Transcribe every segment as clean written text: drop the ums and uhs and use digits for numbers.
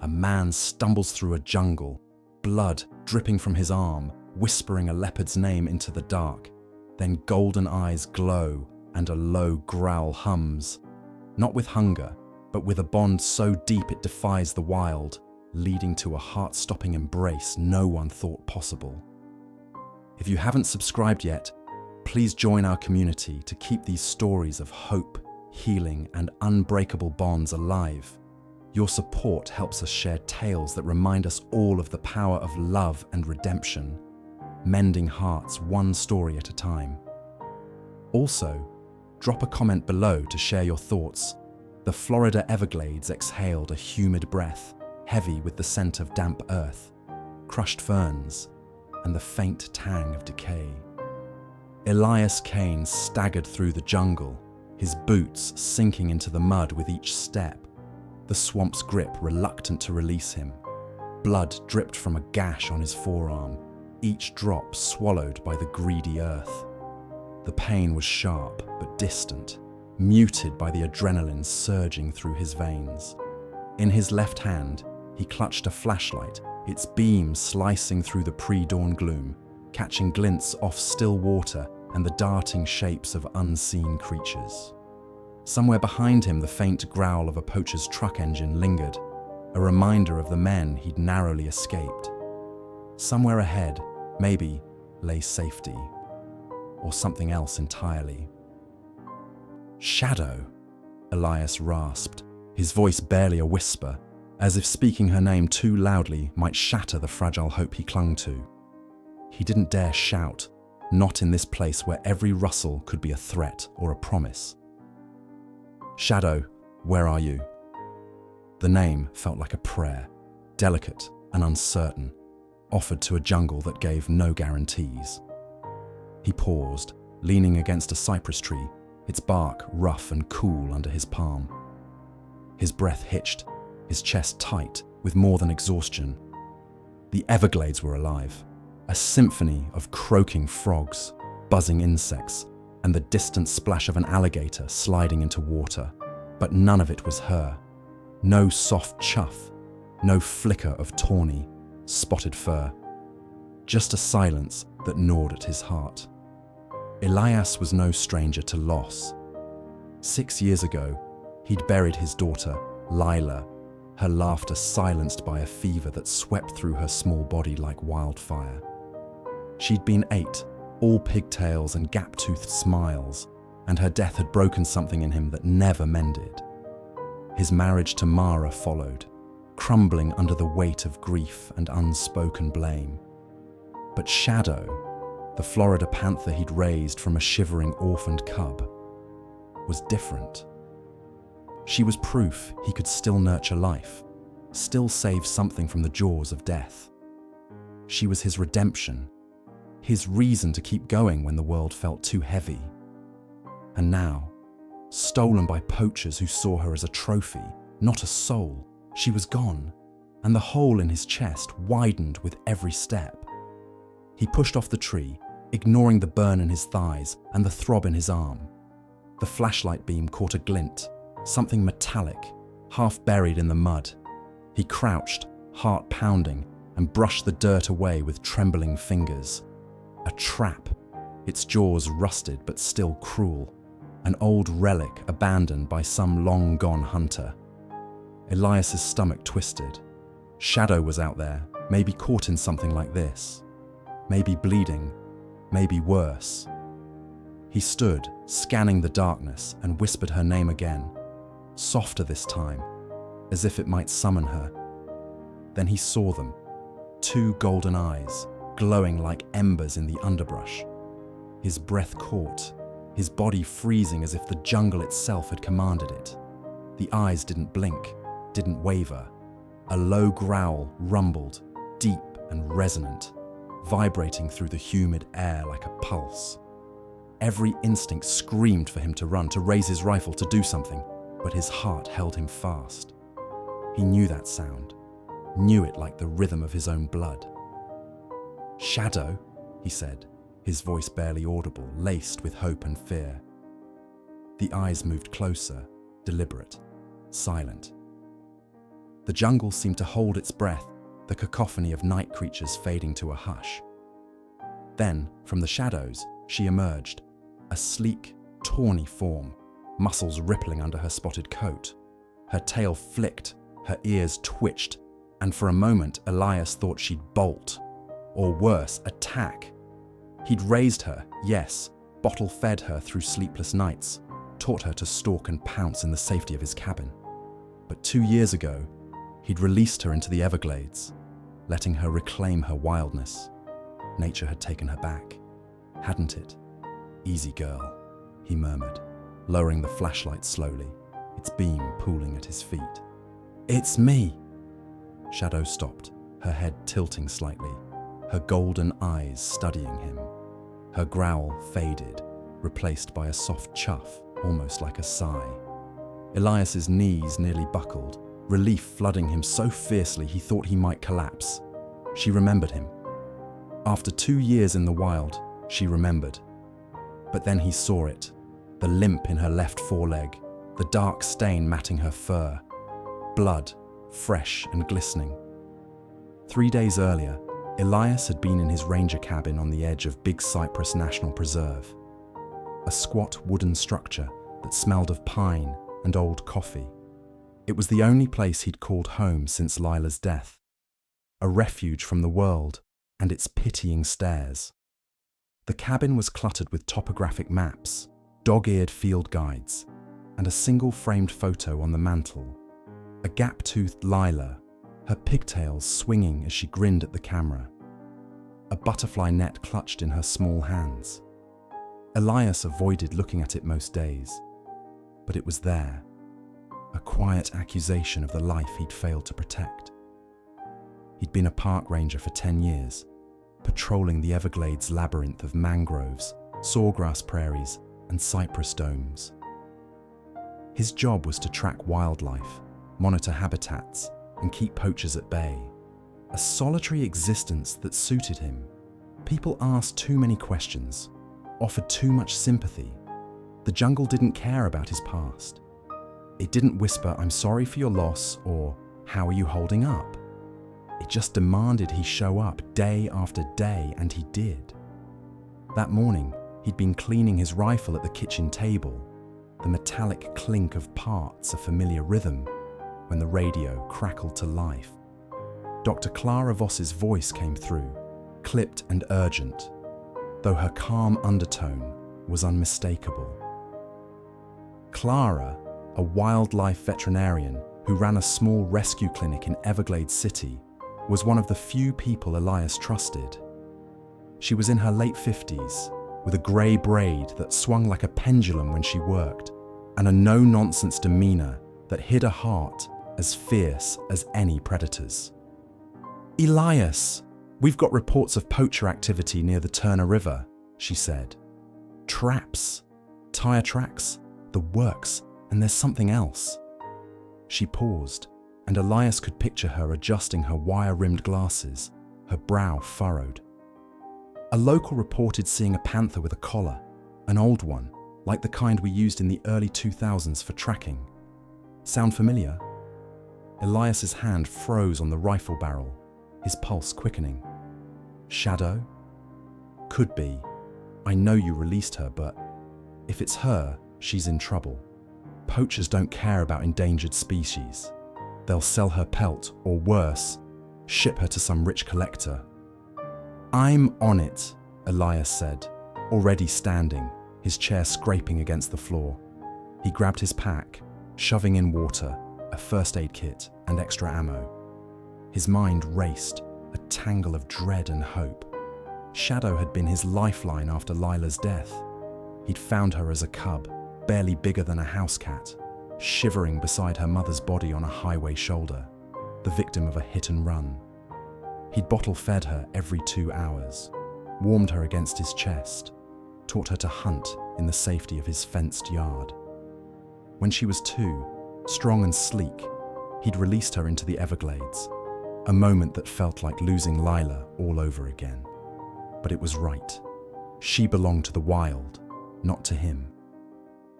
A man stumbles through a jungle, blood dripping from his arm, whispering a leopard's name into the dark. Then golden eyes glow and a low growl hums, not with hunger, but with a bond so deep it defies the wild, leading to a heart-stopping embrace no one thought possible. If you haven't subscribed yet, please join our community to keep these stories of hope, healing, and unbreakable bonds alive. Your support helps us share tales that remind us all of the power of love and redemption, mending hearts one story at a time. Also, drop a comment below to share your thoughts. The Florida Everglades exhaled a humid breath, heavy with the scent of damp earth, crushed ferns, and the faint tang of decay. Elias Kane staggered through the jungle, his boots sinking into the mud with each step, the swamp's grip reluctant to release him. Blood dripped from a gash on his forearm, each drop swallowed by the greedy earth. The pain was sharp but distant, muted by the adrenaline surging through his veins. In his left hand, he clutched a flashlight, its beam slicing through the pre-dawn gloom, catching glints off still water and the darting shapes of unseen creatures. Somewhere behind him, the faint growl of a poacher's truck engine lingered, a reminder of the men he'd narrowly escaped. Somewhere ahead, maybe, lay safety, or something else entirely. "Shadow," Elias rasped, his voice barely a whisper, as if speaking her name too loudly might shatter the fragile hope he clung to. He didn't dare shout, not in this place where every rustle could be a threat or a promise. "Shadow, where are you?" The name felt like a prayer, delicate and uncertain, offered to a jungle that gave no guarantees. He paused, leaning against a cypress tree, its bark rough and cool under his palm. His breath hitched, his chest tight with more than exhaustion. The Everglades were alive, a symphony of croaking frogs, buzzing insects, and the distant splash of an alligator sliding into water. But none of it was her. No soft chuff, no flicker of tawny, spotted fur. Just a silence that gnawed at his heart. Elias was no stranger to loss. 6 years ago, he'd buried his daughter, Lila, her laughter silenced by a fever that swept through her small body like wildfire. She'd been 8, all pigtails and gap-toothed smiles, and her death had broken something in him that never mended. His marriage to Mara followed, crumbling under the weight of grief and unspoken blame. But Shadow, the Florida panther he'd raised from a shivering orphaned cub, was different. She was proof he could still nurture life, still save something from the jaws of death. She was his redemption, his reason to keep going when the world felt too heavy. And now, stolen by poachers who saw her as a trophy, not a soul, she was gone, and the hole in his chest widened with every step. He pushed off the tree, ignoring the burn in his thighs and the throb in his arm. The flashlight beam caught a glint, something metallic, half buried in the mud. He crouched, heart pounding, and brushed the dirt away with trembling fingers. A trap, its jaws rusted but still cruel, an old relic abandoned by some long-gone hunter. Elias's stomach twisted. Shadow was out there, maybe caught in something like this. Maybe bleeding, maybe worse. He stood, scanning the darkness, and whispered her name again, softer this time, as if it might summon her. Then he saw them, 2 golden eyes, glowing like embers in the underbrush. His breath caught, his body freezing as if the jungle itself had commanded it. The eyes didn't blink, didn't waver. A low growl rumbled, deep and resonant, vibrating through the humid air like a pulse. Every instinct screamed for him to run, to raise his rifle, to do something, but his heart held him fast. He knew that sound, knew it like the rhythm of his own blood. "Shadow," he said, his voice barely audible, laced with hope and fear. The eyes moved closer, deliberate, silent. The jungle seemed to hold its breath, the cacophony of night creatures fading to a hush. Then, from the shadows, she emerged, a sleek, tawny form, muscles rippling under her spotted coat. Her tail flicked, her ears twitched, and for a moment Elias thought she'd bolt, or worse, attack. He'd raised her, yes, bottle-fed her through sleepless nights, taught her to stalk and pounce in the safety of his cabin. But 2 years ago, he'd released her into the Everglades, letting her reclaim her wildness. Nature had taken her back, hadn't it? Easy girl, he murmured, lowering the flashlight slowly, its beam pooling at his feet. It's me! Shadow stopped, her head tilting slightly, her golden eyes studying him. Her growl faded, replaced by a soft chuff, almost like a sigh. Elias's knees nearly buckled, relief flooding him so fiercely he thought he might collapse. She remembered him. After 2 years in the wild, she remembered. But then he saw it, the limp in her left foreleg, the dark stain matting her fur. Blood, fresh and glistening. 3 days earlier, Elias had been in his ranger cabin on the edge of Big Cypress National Preserve, a squat wooden structure that smelled of pine and old coffee. It was the only place he'd called home since Lila's death, a refuge from the world and its pitying stares. The cabin was cluttered with topographic maps, dog-eared field guides, and a single framed photo on the mantel. A gap-toothed Lila, her pigtails swinging as she grinned at the camera. A butterfly net clutched in her small hands. Elias avoided looking at it most days, but it was there, a quiet accusation of the life he'd failed to protect. He'd been a park ranger for 10 years, patrolling the Everglades labyrinth of mangroves, sawgrass prairies, and cypress domes. His job was to track wildlife, monitor habitats, and keep poachers at bay. A solitary existence that suited him. People asked too many questions, offered too much sympathy. The jungle didn't care about his past. It didn't whisper, "I'm sorry for your loss," or "How are you holding up?" It just demanded he show up day after day, and he did. That morning, he'd been cleaning his rifle at the kitchen table, the metallic clink of parts a familiar rhythm, when the radio crackled to life. Dr. Clara Voss's voice came through, clipped and urgent, though her calm undertone was unmistakable. Clara, a wildlife veterinarian who ran a small rescue clinic in Everglades City, was one of the few people Elias trusted. She was in her late 50s, with a grey braid that swung like a pendulum when she worked, and a no-nonsense demeanour that hid a heart as fierce as any predator's. "Elias, we've got reports of poacher activity near the Turner River," she said. "Traps, tyre tracks, the works, and there's something else." She paused, and Elias could picture her adjusting her wire-rimmed glasses, her brow furrowed. A local reported seeing a panther with a collar, an old one, like the kind we used in the early 2000s for tracking. Sound familiar? Elias's hand froze on the rifle barrel, his pulse quickening. Shadow? Could be. I know you released her, but if it's her, she's in trouble. Poachers don't care about endangered species. They'll sell her pelt, or worse, ship her to some rich collector. "I'm on it," Elias said, already standing, his chair scraping against the floor. He grabbed his pack, shoving in water, a first aid kit, and extra ammo. His mind raced, a tangle of dread and hope. Shadow had been his lifeline after Lila's death. He'd found her as a cub, barely bigger than a house cat, shivering beside her mother's body on a highway shoulder, the victim of a hit and run. He'd bottle-fed her every 2 hours, warmed her against his chest, taught her to hunt in the safety of his fenced yard. When she was 2, strong and sleek, he'd released her into the Everglades, a moment that felt like losing Lila all over again. But it was right. She belonged to the wild, not to him.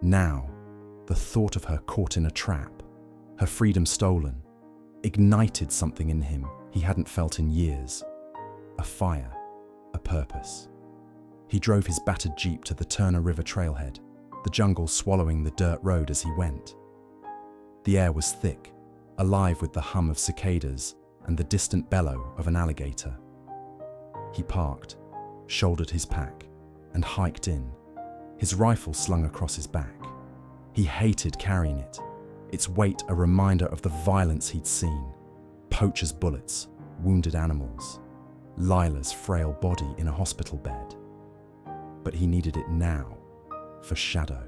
Now, the thought of her caught in a trap, her freedom stolen, ignited something in him he hadn't felt in years. A fire, a purpose. He drove his battered jeep to the Turner River trailhead, the jungle swallowing the dirt road as he went. The air was thick, alive with the hum of cicadas and the distant bellow of an alligator. He parked, shouldered his pack, and hiked in, his rifle slung across his back. He hated carrying it, its weight a reminder of the violence he'd seen. Poachers' bullets, wounded animals, Lila's frail body in a hospital bed. But he needed it now, for Shadow.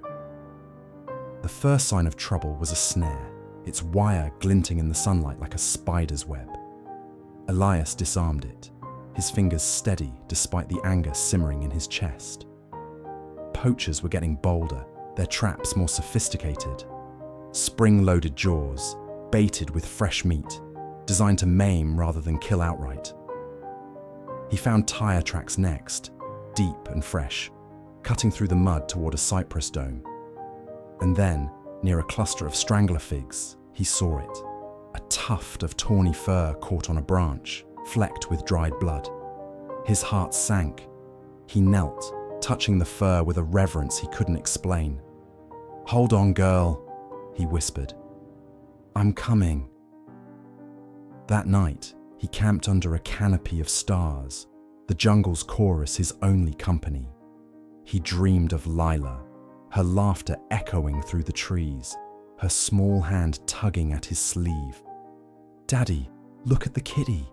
The first sign of trouble was a snare, its wire glinting in the sunlight like a spider's web. Elias disarmed it, his fingers steady despite the anger simmering in his chest. Poachers were getting bolder, their traps more sophisticated. Spring-loaded jaws, baited with fresh meat, designed to maim rather than kill outright. He found tire tracks next, deep and fresh, cutting through the mud toward a cypress dome. And then, near a cluster of strangler figs, he saw it. A tuft of tawny fur caught on a branch, flecked with dried blood. His heart sank. He knelt, touching the fur with a reverence he couldn't explain. "Hold on, girl," he whispered. "I'm coming." That night, he camped under a canopy of stars, the jungle's chorus his only company. He dreamed of Lila, her laughter echoing through the trees, her small hand tugging at his sleeve. "Daddy, look at the kitty,"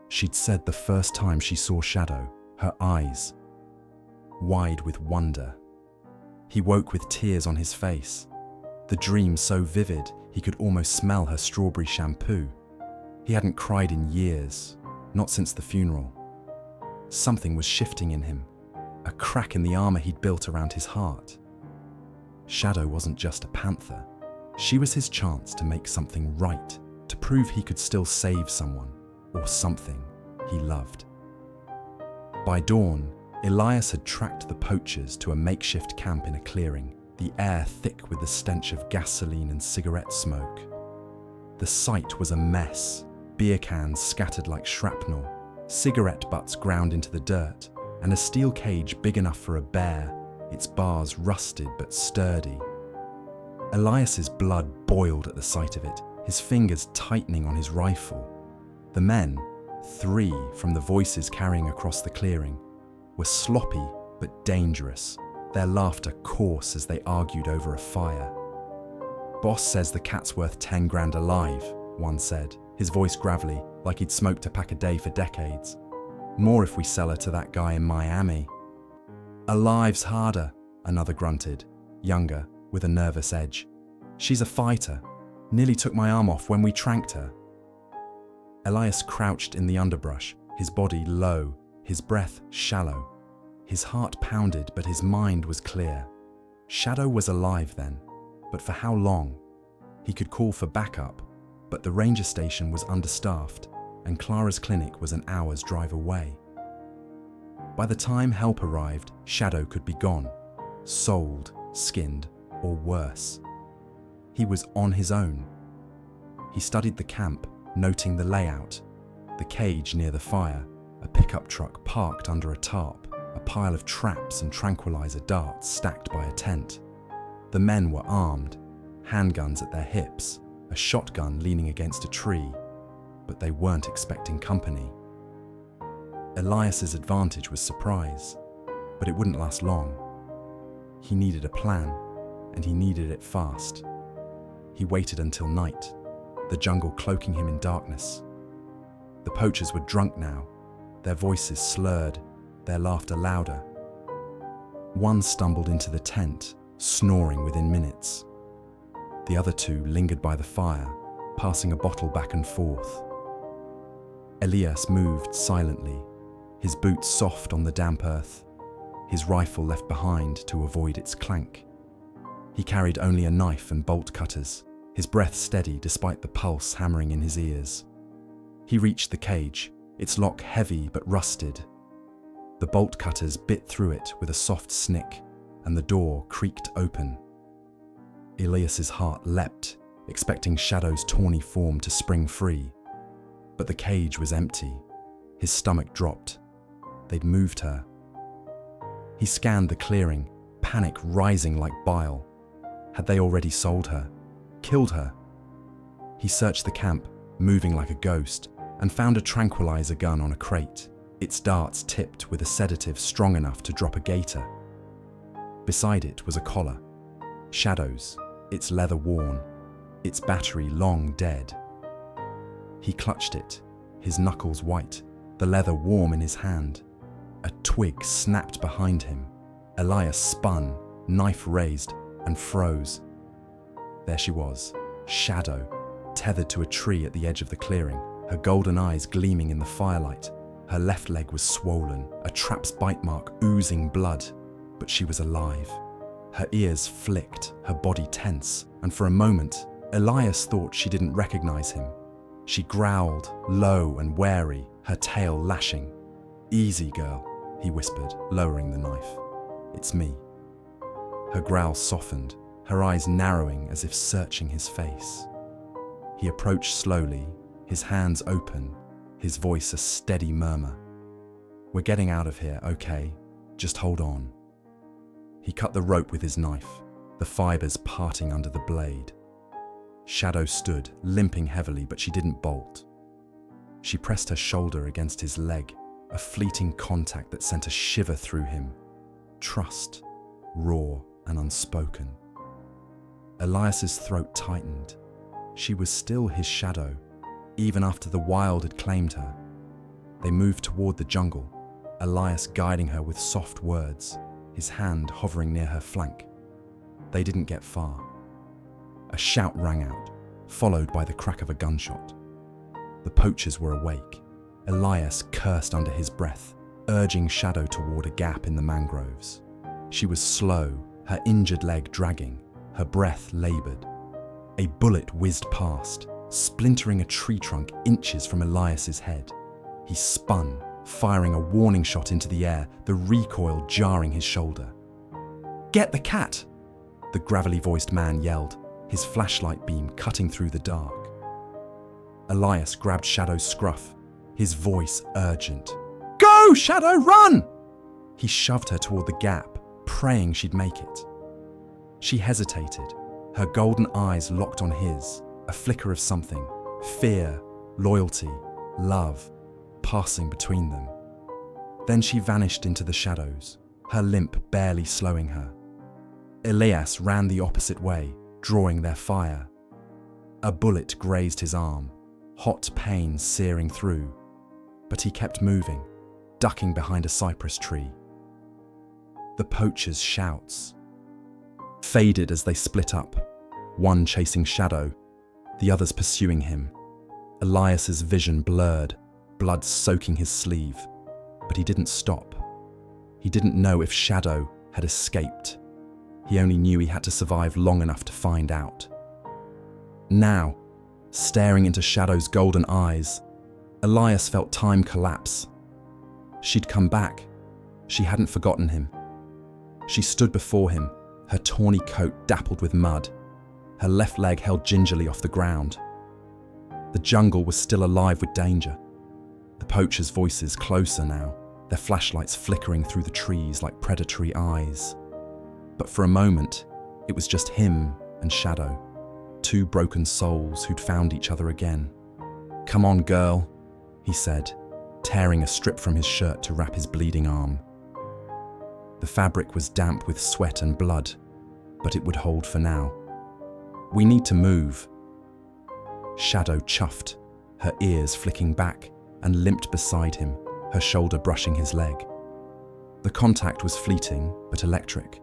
she'd said the first time she saw Shadow, her eyes wide with wonder. He woke with tears on his face, the dream so vivid he could almost smell her strawberry shampoo. He hadn't cried in years, not since the funeral. Something was shifting in him, a crack in the armor he'd built around his heart. Shadow wasn't just a panther. She was his chance to make something right, to prove he could still save someone, or something, he loved. By dawn, Elias had tracked the poachers to a makeshift camp in a clearing, the air thick with the stench of gasoline and cigarette smoke. The site was a mess, beer cans scattered like shrapnel, cigarette butts ground into the dirt, and a steel cage big enough for a bear, its bars rusted but sturdy. Elias's blood boiled at the sight of it, his fingers tightening on his rifle. The men, 3 from the voices carrying across the clearing, were sloppy but dangerous, their laughter coarse as they argued over a fire. "Boss says the cat's worth 10 grand alive," one said, his voice gravelly, like he'd smoked a pack a day for decades. "More if we sell her to that guy in Miami." "Alive's harder," another grunted, younger, with a nervous edge. "She's a fighter. Nearly took my arm off when we tranked her." Elias crouched in the underbrush, his body low, his breath shallow. His heart pounded, but his mind was clear. Shadow was alive then, but for how long? He could call for backup, but the ranger station was understaffed, and Clara's clinic was an hour's drive away. By the time help arrived, Shadow could be gone, sold, skinned, or worse. He was on his own. He studied the camp, noting the layout, the cage near the fire, a pickup truck parked under a tarp, a pile of traps and tranquilizer darts stacked by a tent. The men were armed, handguns at their hips, a shotgun leaning against a tree, but they weren't expecting company. Elias's advantage was surprise, but it wouldn't last long. He needed a plan, and he needed it fast. He waited until night, the jungle cloaking him in darkness. The poachers were drunk now, their voices slurred, their laughter louder. One stumbled into the tent, snoring within minutes. The other 2 lingered by the fire, passing a bottle back and forth. Elias moved silently, his boots soft on the damp earth, his rifle left behind to avoid its clank. He carried only a knife and bolt cutters, his breath steady despite the pulse hammering in his ears. He reached the cage, its lock heavy but rusted. The bolt cutters bit through it with a soft snick, and the door creaked open. Elias's heart leapt, expecting Shadow's tawny form to spring free, But the cage was empty. His stomach dropped. They'd moved her. He scanned the clearing, panic rising like bile. Had they already sold her? Killed her? He searched the camp, moving like a ghost, and found a tranquilizer gun on a crate, its darts tipped with a sedative strong enough to drop a gator. Beside it was a collar. Shadow's, its leather worn, its battery long dead. He clutched it, his knuckles white, the leather warm in his hand. A twig snapped behind him. Elias spun, knife raised, and froze. There she was, Shadow, tethered to a tree at the edge of the clearing, her golden eyes gleaming in the firelight. Her left leg was swollen, a trap's bite mark oozing blood, but she was alive. Her ears flicked, her body tense, and for a moment, Elias thought she didn't recognize him. She growled, low and wary, her tail lashing. "Easy, girl," he whispered, lowering the knife. "It's me." Her growl softened, her eyes narrowing as if searching his face. He approached slowly, his hands open, his voice a steady murmur. "We're getting out of here, okay? Just hold on." He cut the rope with his knife, the fibers parting under the blade. Shadow stood, limping heavily, but she didn't bolt. She pressed her shoulder against his leg, a fleeting contact that sent a shiver through him. Trust, raw and unspoken. Elias's throat tightened. She was still his shadow, even after the wild had claimed her. They moved toward the jungle, Elias guiding her with soft words, his hand hovering near her flank. They didn't get far. A shout rang out, followed by the crack of a gunshot. The poachers were awake. Elias cursed under his breath, urging Shadow toward a gap in the mangroves. She was slow, her injured leg dragging, her breath labored. A bullet whizzed past, splintering a tree trunk inches from Elias's head. He spun, firing a warning shot into the air, the recoil jarring his shoulder. "Get the cat!" the gravelly-voiced man yelled, his flashlight beam cutting through the dark. Elias grabbed Shadow's scruff, his voice urgent. "Go, Shadow, run!" He shoved her toward the gap, praying she'd make it. She hesitated, her golden eyes locked on his, a flicker of something, fear, loyalty, love, passing between them. Then she vanished into the shadows, her limp barely slowing her. Elias ran the opposite way, drawing their fire. A bullet grazed his arm, hot pain searing through, but he kept moving, ducking behind a cypress tree. The poachers' shouts faded as they split up, one chasing Shadow, the others pursuing him. Elias's vision blurred, blood soaking his sleeve, but he didn't stop. He didn't know if Shadow had escaped. He only knew he had to survive long enough to find out. Now, staring into Shadow's golden eyes, Elias felt time collapse. She'd come back. She hadn't forgotten him. She stood before him, her tawny coat dappled with mud, her left leg held gingerly off the ground. The jungle was still alive with danger. The poachers' voices closer now, their flashlights flickering through the trees like predatory eyes. But for a moment, it was just him and Shadow, two broken souls who'd found each other again. "Come on, girl," he said, tearing a strip from his shirt to wrap his bleeding arm. The fabric was damp with sweat and blood, but it would hold for now. "We need to move." Shadow chuffed, her ears flicking back, and limped beside him, her shoulder brushing his leg. The contact was fleeting, but electric,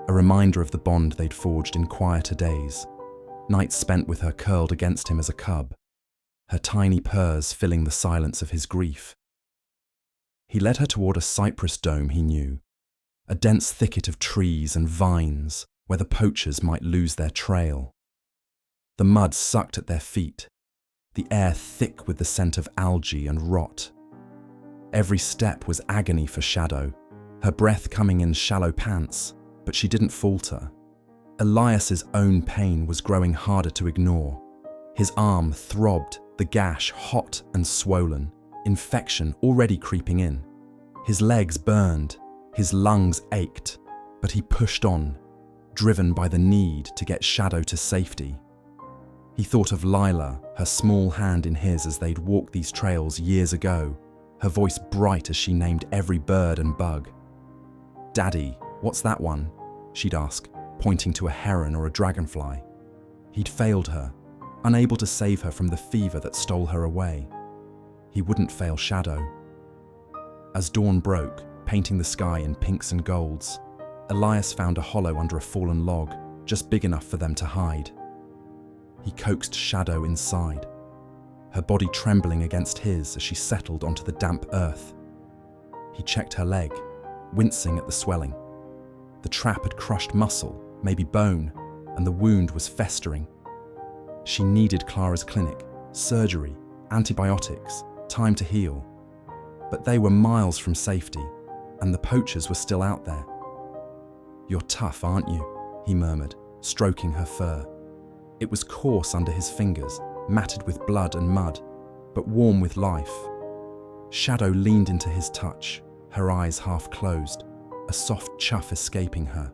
a reminder of the bond they'd forged in quieter days, nights spent with her curled against him as a cub, her tiny purrs filling the silence of his grief. He led her toward a cypress dome he knew, a dense thicket of trees and vines where the poachers might lose their trail. The mud sucked at their feet, the air thick with the scent of algae and rot. Every step was agony for Shadow, her breath coming in shallow pants, but she didn't falter. Elias's own pain was growing harder to ignore. His arm throbbed the gash hot and swollen, infection already creeping in. His legs burned, his lungs ached, but he pushed on, driven by the need to get Shadow to safety. He thought of Lila, her small hand in his as they'd walked these trails years ago, her voice bright as she named every bird and bug. "Daddy, what's that one?" she'd ask, pointing to a heron or a dragonfly. He'd failed her, unable to save her from the fever that stole her away. He wouldn't fail Shadow. As dawn broke, painting the sky in pinks and golds, Elias found a hollow under a fallen log, just big enough for them to hide. He coaxed Shadow inside, her body trembling against his as she settled onto the damp earth. He checked her leg, wincing at the swelling. The trap had crushed muscle, maybe bone, and the wound was festering. She needed Clara's clinic, surgery, antibiotics, time to heal. But they were miles from safety, and the poachers were still out there. "You're tough, aren't you?" he murmured, stroking her fur. It was coarse under his fingers, matted with blood and mud, but warm with life. Shadow leaned into his touch, her eyes half closed, a soft chuff escaping her.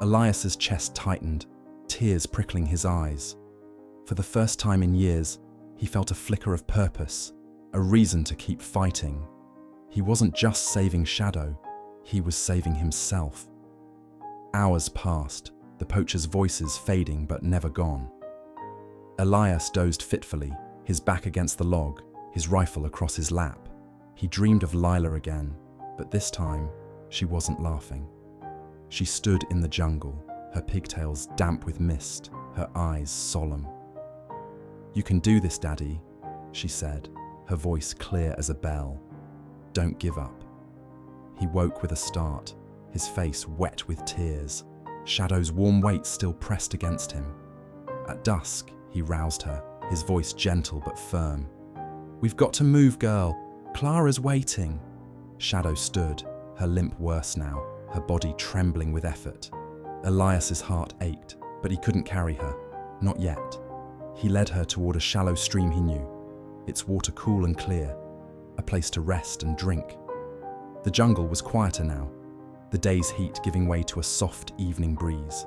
Elias's chest tightened, tears prickling his eyes. For the first time in years, he felt a flicker of purpose, a reason to keep fighting. He wasn't just saving Shadow, he was saving himself. Hours passed, the poachers' voices fading but never gone. Elias dozed fitfully, his back against the log, his rifle across his lap. He dreamed of Lila again, but this time, she wasn't laughing. She stood in the jungle, her pigtails damp with mist, her eyes solemn. "You can do this, Daddy," she said, her voice clear as a bell. "Don't give up." He woke with a start, his face wet with tears, Shadow's warm weight still pressed against him. At dusk, he roused her, his voice gentle but firm. "We've got to move, girl. Clara's waiting." Shadow stood, her limp worse now, her body trembling with effort. Elias's heart ached, but he couldn't carry her. Not yet. He led her toward a shallow stream he knew, its water cool and clear, a place to rest and drink. The jungle was quieter now, the day's heat giving way to a soft evening breeze.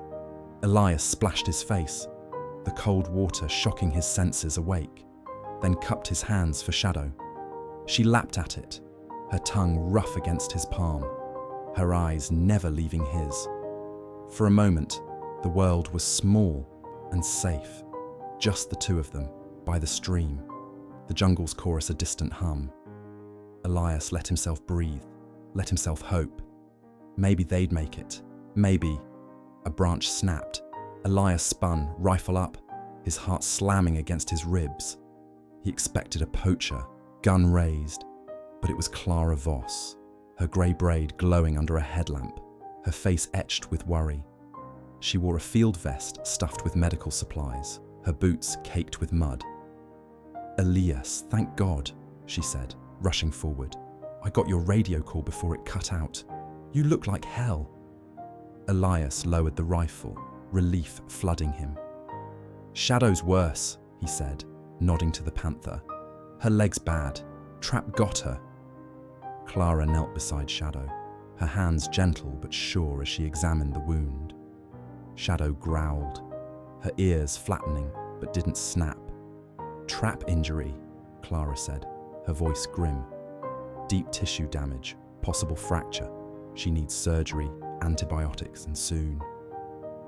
Elias splashed his face, the cold water shocking his senses awake, then cupped his hands for Shadow. She lapped at it, her tongue rough against his palm, her eyes never leaving his. For a moment, the world was small and safe, just the two of them, by the stream, the jungle's chorus a distant hum. Elias let himself breathe, let himself hope. Maybe they'd make it. Maybe. A branch snapped. Elias spun, rifle up, his heart slamming against his ribs. He expected a poacher, gun raised, but it was Clara Voss, her grey braid glowing under a headlamp, her face etched with worry. She wore a field vest stuffed with medical supplies, her boots caked with mud. "Elias, thank God," she said, rushing forward. "I got your radio call before it cut out. You look like hell." Elias lowered the rifle, relief flooding him. "Shadow's worse," he said, nodding to the panther. "Her leg's bad. Trap got her." Clara knelt beside Shadow, her hands gentle but sure as she examined the wound. Shadow growled, her ears flattening but didn't snap. "Trap injury," Clara said, her voice grim. "Deep tissue damage, possible fracture. She needs surgery, antibiotics, and soon.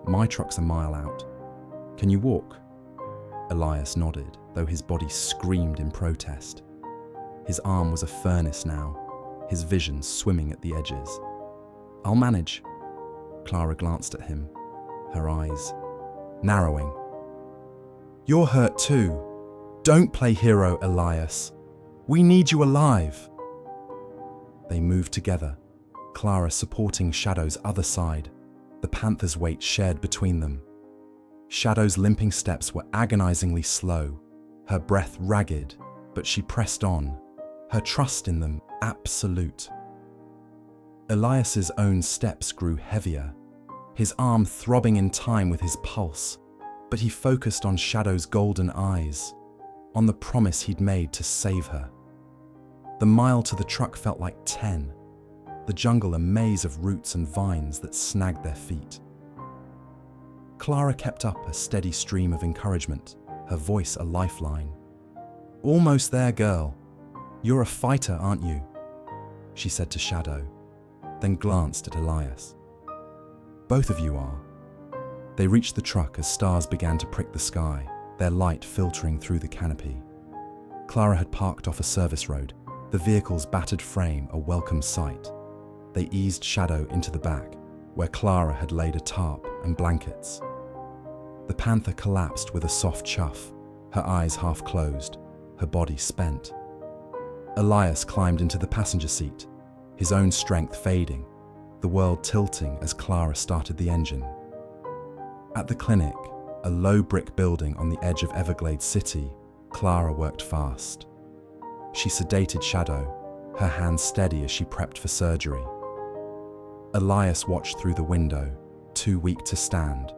My truck's a mile out. Can you walk?" Elias nodded, though his body screamed in protest. His arm was a furnace now, his vision swimming at the edges. "I'll manage." Clara glanced at him, her eyes narrowing. "You're hurt too. Don't play hero, Elias. We need you alive." They moved together, Clara supporting Shadow's other side, the panther's weight shared between them. Shadow's limping steps were agonizingly slow, her breath ragged, but she pressed on, her trust in them absolute. Elias's own steps grew heavier, his arm throbbing in time with his pulse, but he focused on Shadow's golden eyes, on the promise he'd made to save her. The mile to the truck felt like 10, the jungle a maze of roots and vines that snagged their feet. Clara kept up a steady stream of encouragement, her voice a lifeline. "Almost there, girl. You're a fighter, aren't you?" she said to Shadow, then glanced at Elias. "Both of you are." They reached the truck as stars began to prick the sky, their light filtering through the canopy. Clara had parked off a service road, the vehicle's battered frame a welcome sight. They eased Shadow into the back, where Clara had laid a tarp and blankets. The panther collapsed with a soft chuff, her eyes half closed, her body spent. Elias climbed into the passenger seat, his own strength fading, the world tilting as Clara started the engine. At the clinic, a low brick building on the edge of Everglades City, Clara worked fast. She sedated Shadow, her hands steady as she prepped for surgery. Elias watched through the window, too weak to stand,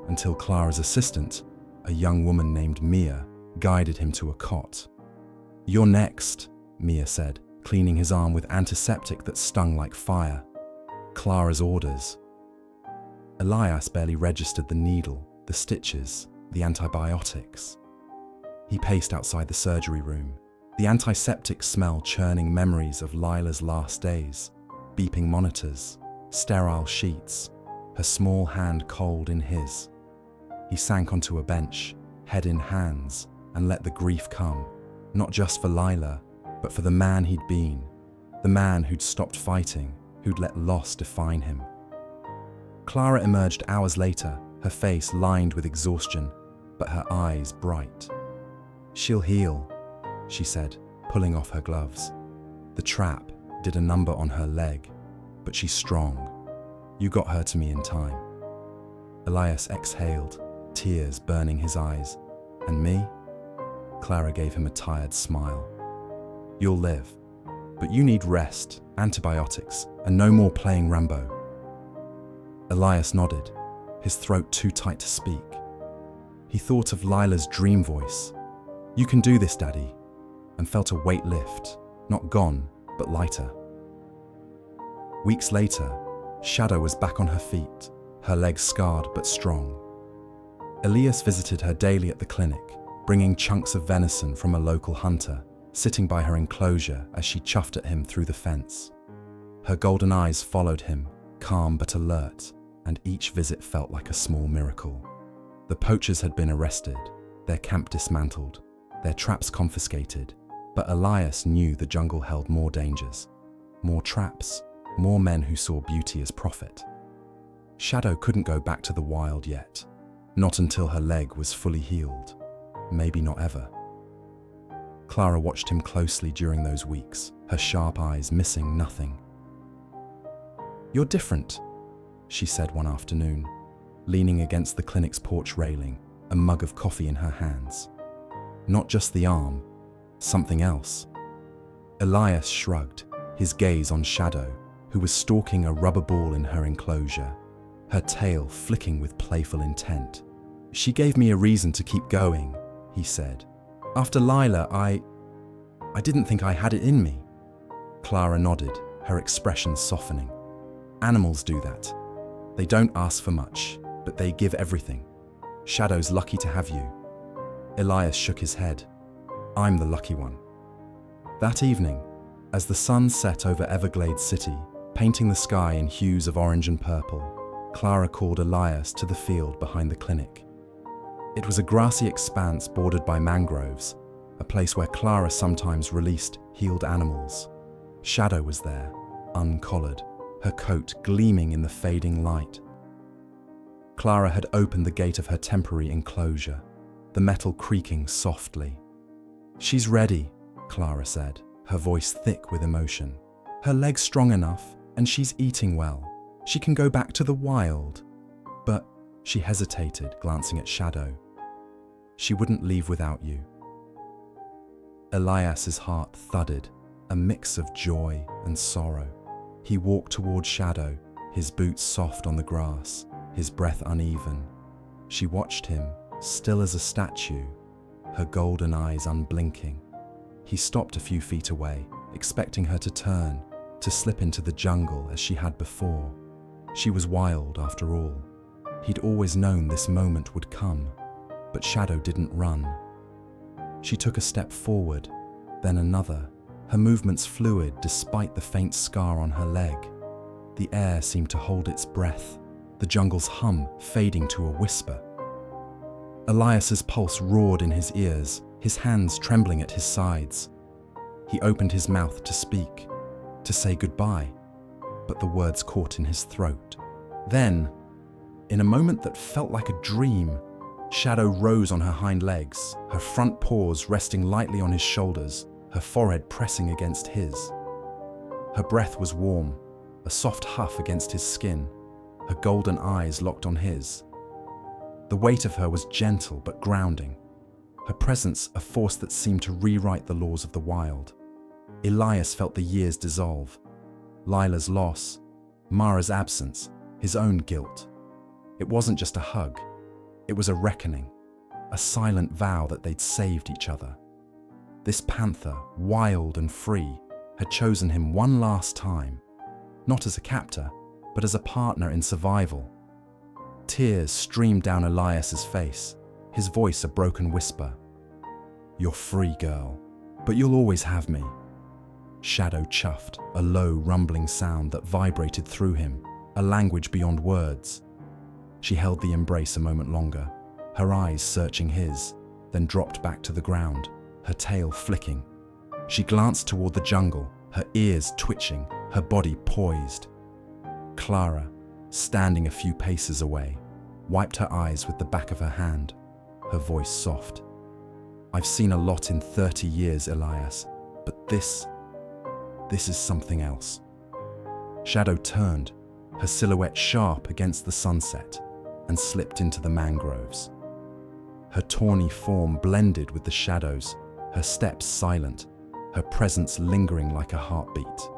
until Clara's assistant, a young woman named Mia, guided him to a cot. "You're next," Mia said, cleaning his arm with antiseptic that stung like fire. Clara's orders. Elias barely registered the needle, the stitches, the antibiotics. He paced outside the surgery room, the antiseptic smell churning memories of Lila's last days, beeping monitors, sterile sheets, her small hand cold in his. He sank onto a bench, head in hands, and let the grief come, not just for Lila, but for the man he'd been, the man who'd stopped fighting, who'd let loss define him. Clara emerged hours later, her face lined with exhaustion, but her eyes bright. "She'll heal," she said, pulling off her gloves. "The trap did a number on her leg, but she's strong. You got her to me in time." Elias exhaled, tears burning his eyes. "And me?" Clara gave him a tired smile. "You'll live, but you need rest, antibiotics, and no more playing Rambo." Elias nodded, his throat too tight to speak. He thought of Lila's dream voice, "You can do this, Daddy," and felt a weight lift, not gone, but lighter. Weeks later, Shadow was back on her feet, her legs scarred but strong. Elias visited her daily at the clinic, bringing chunks of venison from a local hunter, sitting by her enclosure as she chuffed at him through the fence. Her golden eyes followed him, calm but alert, and each visit felt like a small miracle. The poachers had been arrested, their camp dismantled, their traps confiscated, but Elias knew the jungle held more dangers, more traps, more men who saw beauty as profit. Shadow couldn't go back to the wild yet, not until her leg was fully healed, maybe not ever. Clara watched him closely during those weeks, her sharp eyes missing nothing. "You're different," she said one afternoon, leaning against the clinic's porch railing, a mug of coffee in her hands. "Not just the arm, something else." Elias shrugged, his gaze on Shadow, who was stalking a rubber ball in her enclosure, her tail flicking with playful intent. "She gave me a reason to keep going," he said. "After Lila, I didn't think I had it in me." Clara nodded, her expression softening. "Animals do that. They don't ask for much, but they give everything. Shadow's lucky to have you." Elias shook his head. "I'm the lucky one." That evening, as the sun set over Everglades City, painting the sky in hues of orange and purple, Clara called Elias to the field behind the clinic. It was a grassy expanse bordered by mangroves, a place where Clara sometimes released healed animals. Shadow was there, uncollared, her coat gleaming in the fading light. Clara had opened the gate of her temporary enclosure, the metal creaking softly. "She's ready," Clara said, her voice thick with emotion. "Her leg's strong enough, and she's eating well. She can go back to the wild." But she hesitated, glancing at Shadow. "She wouldn't leave without you." Elias's heart thudded, a mix of joy and sorrow. He walked toward Shadow, his boots soft on the grass, his breath uneven. She watched him, still as a statue, her golden eyes unblinking. He stopped a few feet away, expecting her to turn, to slip into the jungle as she had before. She was wild, after all. He'd always known this moment would come, but Shadow didn't run. She took a step forward, then another, her movements fluid despite the faint scar on her leg. The air seemed to hold its breath, the jungle's hum fading to a whisper. Elias's pulse roared in his ears, his hands trembling at his sides. He opened his mouth to speak, to say goodbye, but the words caught in his throat. Then, in a moment that felt like a dream, Shadow rose on her hind legs, her front paws resting lightly on his shoulders, her forehead pressing against his. Her breath was warm, a soft huff against his skin, her golden eyes locked on his. The weight of her was gentle but grounding, her presence a force that seemed to rewrite the laws of the wild. Elias felt the years dissolve. Lila's loss, Mara's absence, his own guilt. It wasn't just a hug. It was a reckoning, a silent vow that they'd saved each other. This panther, wild and free, had chosen him one last time, not as a captor, but as a partner in survival. Tears streamed down Elias's face, his voice a broken whisper. "You're free, girl, but you'll always have me." Shadow chuffed, a low, rumbling sound that vibrated through him, a language beyond words. She held the embrace a moment longer, her eyes searching his, then dropped back to the ground, her tail flicking. She glanced toward the jungle, her ears twitching, her body poised. Clara, standing a few paces away, wiped her eyes with the back of her hand, her voice soft. "I've seen a lot in 30 years, Elias, but this is something else." Shadow turned, her silhouette sharp against the sunset, and slipped into the mangroves. Her tawny form blended with the shadows, her steps silent, her presence lingering like a heartbeat.